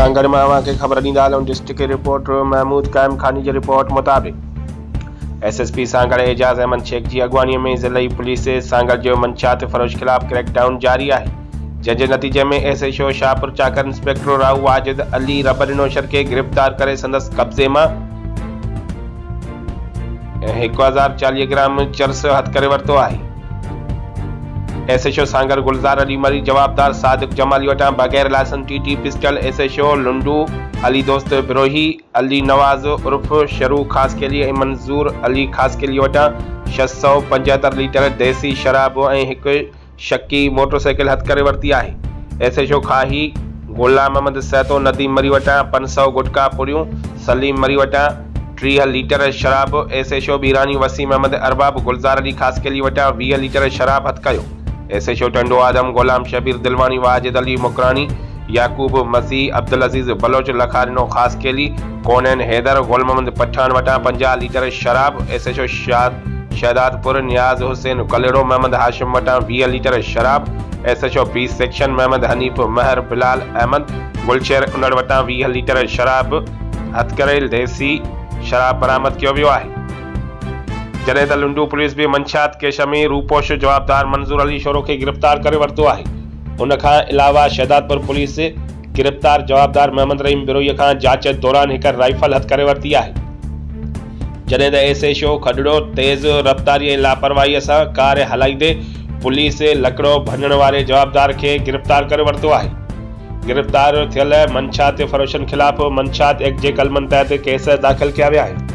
सांगड़ में अवांखे ख़बर ॾींदा हलूं। डिस्ट्रिक्ट रिपोर्टर महमूद कायम खानी जी रिपोर्ट मुताबिक़ एसएसपी सांगड़ एजाज़ अहमद शेख जी अॻवानी में ज़िलई पुलिस सांगड़ जो मंशात फ़रोश ख़िलाफ़ क्रैकडाउन जारी है, जंहिंजे नतीजे में एसएचओ शाहपुर चाकर इंस्पेक्टर राहू वाजिद अली रबर नौशर के गिरफ्तार करे संदस कब्ज़े में 1040 ग्राम चरस हथ करे वरतो है। एसएचओ सांगड़ गुलजार अली मरी जवाबदार सादिक जमाली वटां बगैर licence TT pistol SHO Lundu Ali Dost Brohi Ali Nawaz उर्फ शरू खास के लिए मंजूर अली खास के लिए वटां 675 लीटर देसी शराब और एक शक्की मोटरसाइकिल हथ करे वरती है। एसएचओ खाही गुलाम अहमद सैतो नदीम मरी वटां 500 गुटका पुड़ियों, सलीम मरी वटां 30 लीटर शराब, एसएचओ बीरानी वसीम अहमद अरबाब गुलजार अली खास के लिए वटां 20 लीटर शराब हथ कयो। एसएचओ टंडो आदम गुलाम शबीर दिलवानी वाजिद अली मुकरानी याकूब मसीह अब्दुल अजीज बलोच लखारिनो खास केली कोनैन हैदर गुल मोहम्मद पठान वटां 50 लीटर शराब, एसएचओ शहदादपुर नियाज हुसैन कलेड़ो मोहम्मद हाशिम वटां 20 लीटर शराब, एसएचओ 20 सेक्शन मोहम्मद हनीफ महर बिलाल अहमद गुलशहर उनड़ वटां 20 लीटर शराब हथ करेल देसी शराब बरामद कियो वियो आहे। जॾहिं त लुंडू पुलिस भी मंशात केस में रूपोश जवाबदार मंजूर अली शोरो के गिरफ्तार करे वरतो है। उन खां अलावा शहदादपुर पुलिस गिरफ्तार जवाबदार मोहम्मद रहीम बिरोही खां जांच दौरान एक राइफल हथ करे वरती है। जॾहिं त एसएचओ खडड़ो तेज रफ्तारी और लापरवाही सां कार हलाईंदे पुलिस लकड़ो भञण वारे जवाबदार के गिरफ्तार करे वरतो है। गिरफ्तार थियल मंशात फरोशन खिलाफ मंशात एक्ट जे कलमनि तहत केस दाख़िल किया विया आहिनि।